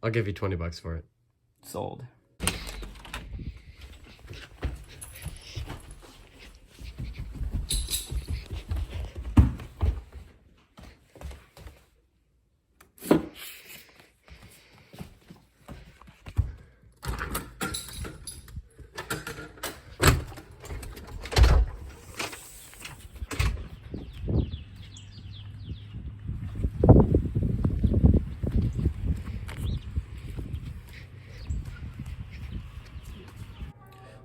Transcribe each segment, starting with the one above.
I'll give you 20 bucks for it. Sold.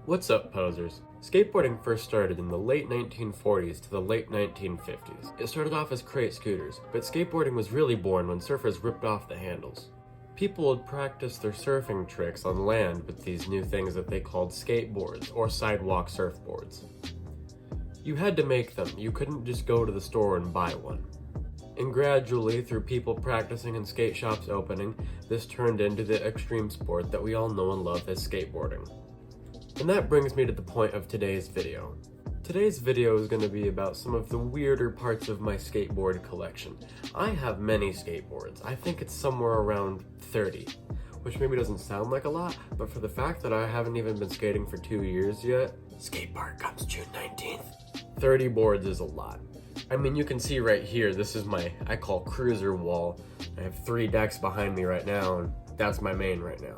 What's up, posers? Skateboarding first started in the late 1940s to the late 1950s. It started off as crate scooters, but skateboarding was really born when surfers ripped off the handles. People would practice their surfing tricks on land with these new things that they called skateboards or sidewalk surfboards. You had to make them, you couldn't just go to the store and buy one. And gradually, through people practicing and skate shops opening, this turned into the extreme sport that we all know and love as skateboarding. And that brings me to the point of today's video. Today's video is going to be about some of the weirder parts of my skateboard collection. I have many skateboards. I think it's somewhere around 30, which maybe doesn't sound like a lot, but for the fact that I haven't even been skating for 2 years yet, skate park comes June 19th, 30 boards is a lot. I mean, you can see right here, this is my, I call cruiser wall. I have 3 decks behind me right now, and that's my main right now.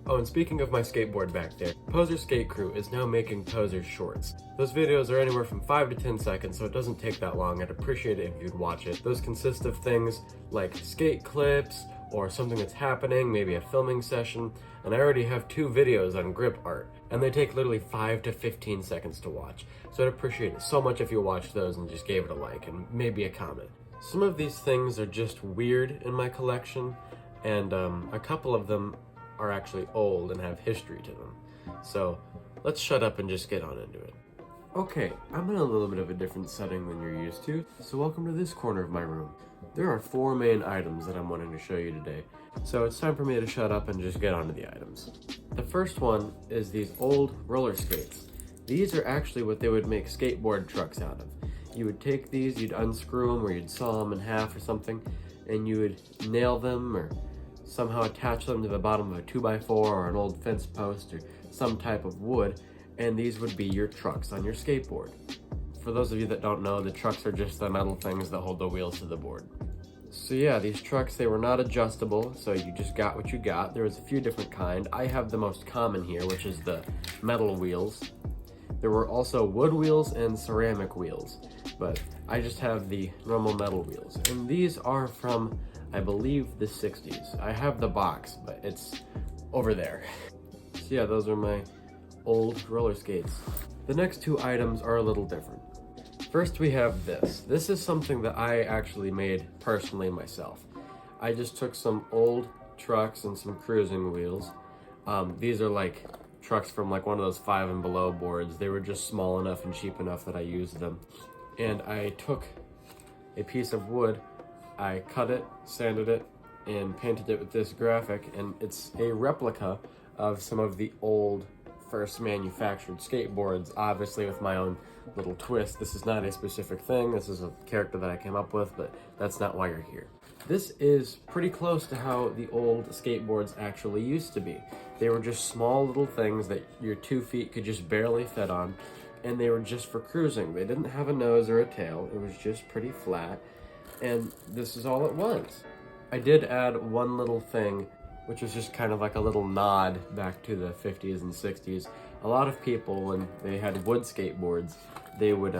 Oh, and speaking of my skateboard back there, Poser Skate Crew is now making Poser shorts. Those videos are anywhere from 5 to 10 seconds, so it doesn't take that long. I'd appreciate it if you'd watch it. Those consist of things like skate clips, or something that's happening, maybe a filming session, and I already have 2 videos on grip art, and they take literally 5 to 15 seconds to watch. So I'd appreciate it so much if you watched those and just gave it a like, and maybe a comment. Some of these things are just weird in my collection, and a couple of them are actually old and have history to them. So let's shut up and just get on into it. Okay, I'm in a little bit of a different setting than you're used to, so welcome to this corner of my room. There are 4 main items that I'm wanting to show you today, so it's time for me to shut up and just get onto the items. The first one is these old roller skates. These are actually what they would make skateboard trucks out of. You would take these, you'd unscrew them, or you'd saw them in half or something, and you would nail them or somehow attach them to the bottom of a 2x4 or an old fence post or some type of wood, and these would be your trucks on your skateboard. For those of you that don't know, the trucks are just the metal things that hold the wheels to the board. So yeah, these trucks, they were not adjustable, so you just got what you got. There was a few different kind. I have the most common here, which is the metal wheels. There were also wood wheels and ceramic wheels, but I just have the normal metal wheels. And these are from, I believe, the 60s. I have the box, but it's over there. So yeah, those are my old roller skates. The next 2 items are a little different. First we have this. This is something that I actually made personally myself. I just took some old trucks and some cruising wheels. These are like trucks from like one of those 5 and below boards. They were just small enough and cheap enough that I used them. And I took a piece of wood, I cut it, sanded it, and painted it with this graphic, and it's a replica of some of the old first manufactured skateboards, obviously with my own little twist. This is not a specific thing, this is a character that I came up with, but that's not why you're here. This is pretty close to how the old skateboards actually used to be. They were just small little things that your 2 feet could just barely fit on, and they were just for cruising. They didn't have a nose or a tail, it was just pretty flat, and this is all it was. I did add one little thing, which was just kind of like a little nod back to the 50s and 60s. A lot of people, when they had wood skateboards, they would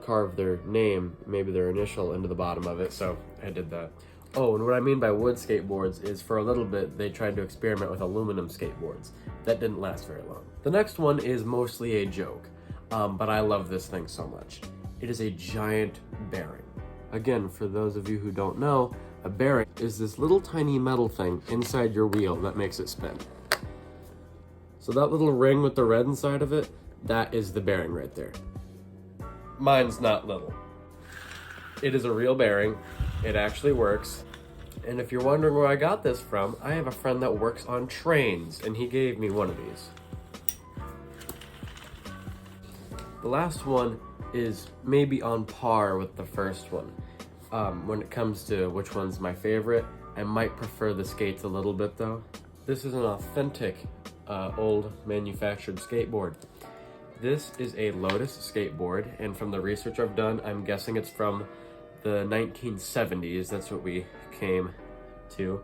carve their name, maybe their initial, into the bottom of it, so I did that. Oh, and what I mean by wood skateboards is for a little bit they tried to experiment with aluminum skateboards. That didn't last very long. The next one is mostly a joke, but I love this thing so much. It is a giant bearing. Again, for those of you who don't know, a bearing is this little tiny metal thing inside your wheel that makes it spin. So that little ring with the red inside of it, that is the bearing right there. Mine's not little. It is a real bearing. It actually works. And if you're wondering where I got this from, I have a friend that works on trains, and he gave me one of these. The last one is maybe on par with the first one. When it comes to which one's my favorite, I might prefer the skates a little bit though. This is an authentic old manufactured skateboard. This is a Lotus skateboard, and from the research I've done, I'm guessing it's from the 1970s. That's what we came to.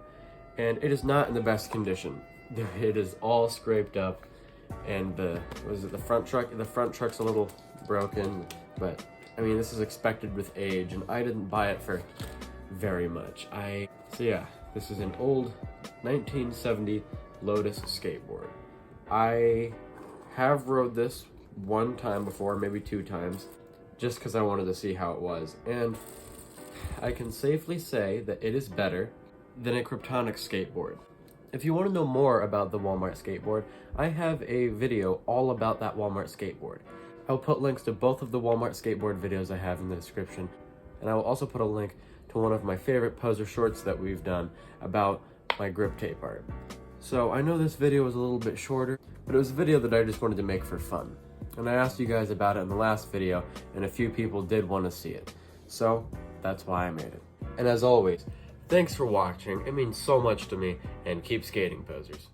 And it is not in the best condition. It is all scraped up, and the front truck? The front truck's a little broken, but I mean, this is expected with age, and I didn't buy it for very much. So yeah, this is an old 1970 Lotus skateboard. I have rode this one time before, maybe 2 times, just because I wanted to see how it was, and I can safely say that it is better than a Kryptonic skateboard. If you want to know more about the Walmart skateboard, I have a video all about that Walmart skateboard. I'll put links to both of the Walmart skateboard videos I have in the description, and I will also put a link to one of my favorite poser shorts that we've done about my grip tape art. So I know this video was a little bit shorter, but it was a video that I just wanted to make for fun. And I asked you guys about it in the last video, and a few people did want to see it. So that's why I made it. And as always, thanks for watching. It means so much to me, and keep skating, posers.